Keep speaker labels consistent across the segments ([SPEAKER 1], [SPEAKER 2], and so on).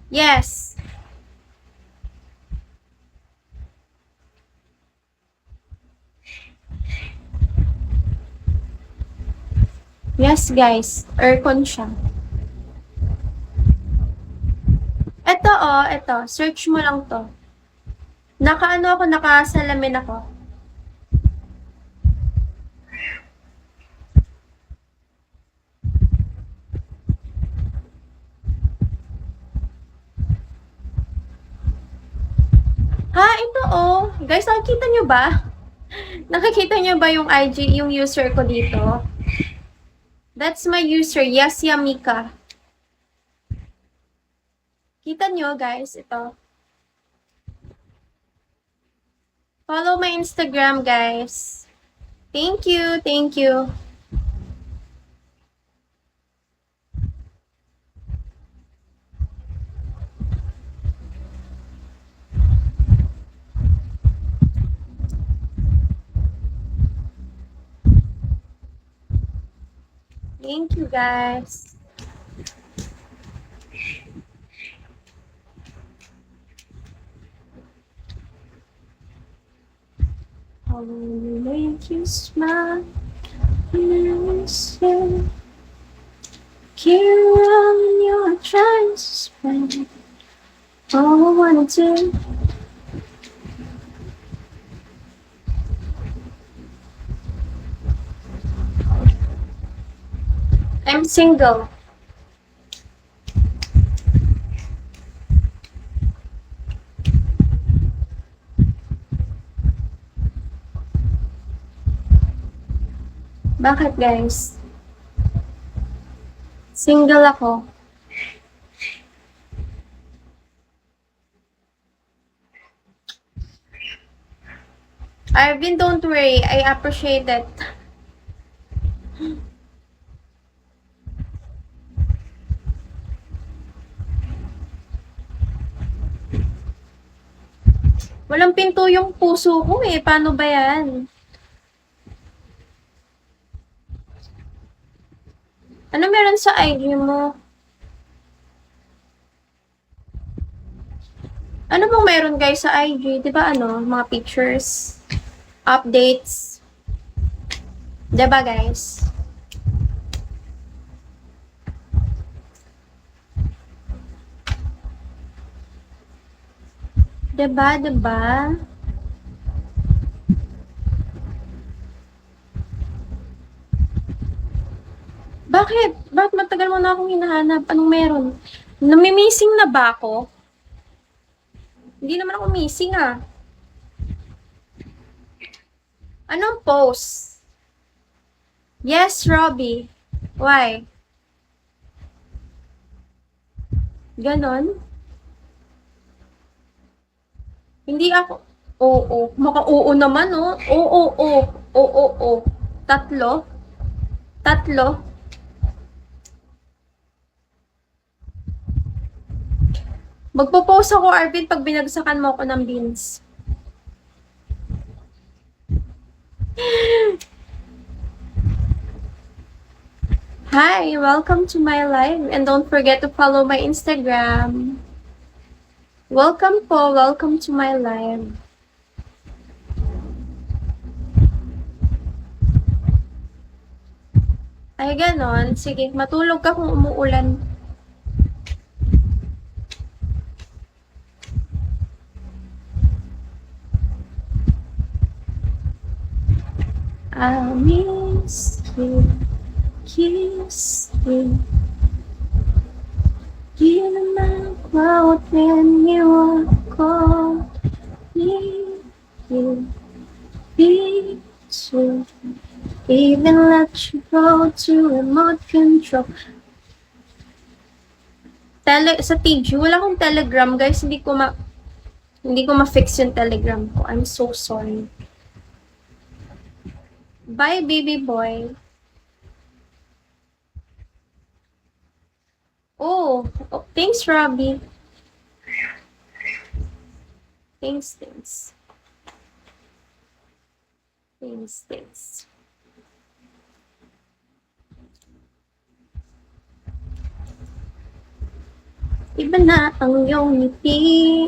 [SPEAKER 1] Yes. Yes, guys. Aircon siya. Ito. Search mo lang to. Nakasalamin ako. Ha, ito Guys, nakikita nyo ba? Nakikita nyo ba yung IG, yung user ko dito? That's my user, Yasyamika. Kita nyo, guys, ito. Follow my Instagram, guys. Thank you, thank you. Thank you, guys. How will you make you smile? Care when you're trying to spend all I wanna do. I'm single. Bakit, guys? Single ako. Arvin, don't worry. I appreciate it. Walang pinto yung puso ko eh. Paano ba yan? Ano meron sa IG mo? Ano bang meron guys sa IG? Di ba mga pictures, updates? Di ba guys? Di ba? Bakit? Bakit matagal mo na akong hinahanap? Anong meron? Namimissing na ba ako? Hindi naman ako missing ah. Anong post? Yes, Robbie. Why? Ganon? Hindi ako. Oo. Maka-oo naman Oo. Tatlo? Tatlo? Magpo-post ako, Arvin, pag binagsakan mo ako ng beans. Hi, welcome to my live. And don't forget to follow my Instagram. Welcome to my live. Ay, ganon. Sige, matulog ka kung umuulan. I'll miss you, kiss you. Give my quote when you are need you, be to even let you go to remote control. Sa TG, wala akong Telegram, guys. Hindi ko ma-fix yung Telegram ko. I'm so sorry. Bye, baby boy. Oh, thanks, Robbie. Thanks. Iba na ang iyong ngiti,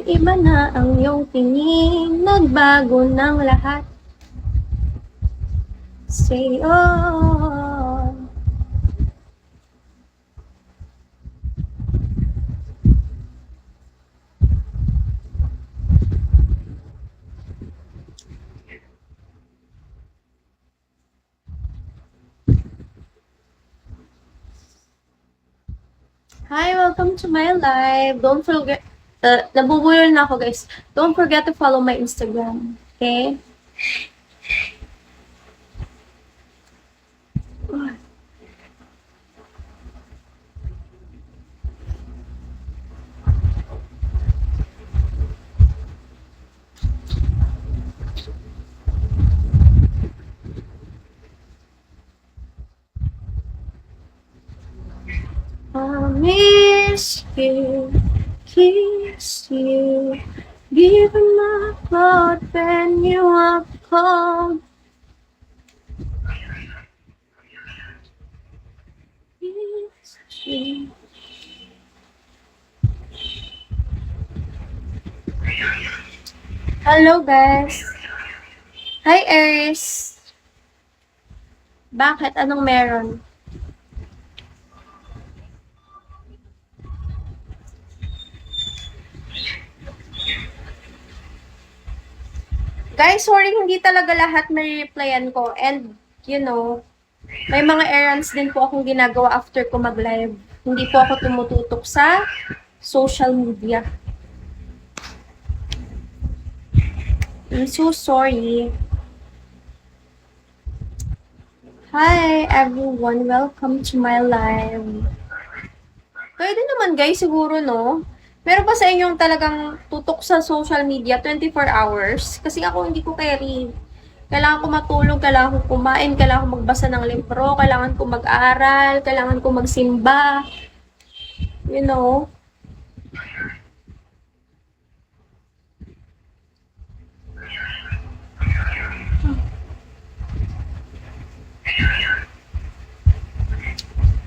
[SPEAKER 1] iba na ang iyong tingin, nagbago ng lahat. Say on. Hi, welcome to my live. Don't forget, nabubulol na ako guys. Don't forget to follow my Instagram. Okay? I miss you, kiss you, give my blood when you are cold. Miss you. Hello guys. Hi Aries. Bakit? Anong meron? Guys, sorry, hindi talaga lahat may replyan ko. And, you know, may mga errands din po akong ginagawa after ko mag-live. Hindi po ako tumututok sa social media. I'm so sorry. Hi, everyone. Welcome to my live. Pwede naman, guys, siguro, no? Meron ba sa inyong talagang tutok sa social media 24 hours? Kasi ako hindi ko carry. Kailangan ko matulog, kailangan ko kumain, kailangan ko magbasa ng libro, kailangan ko mag-aral, kailangan ko magsimba. You know?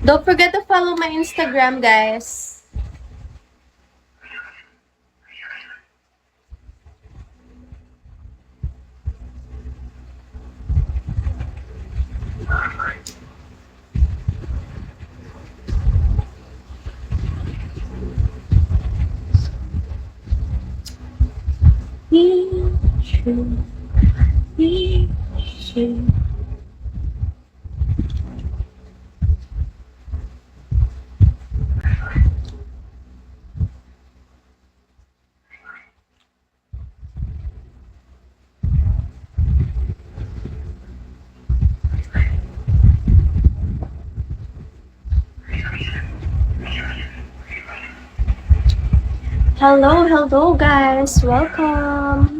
[SPEAKER 1] Don't forget to follow my Instagram, guys. Hello, hello guys. Welcome.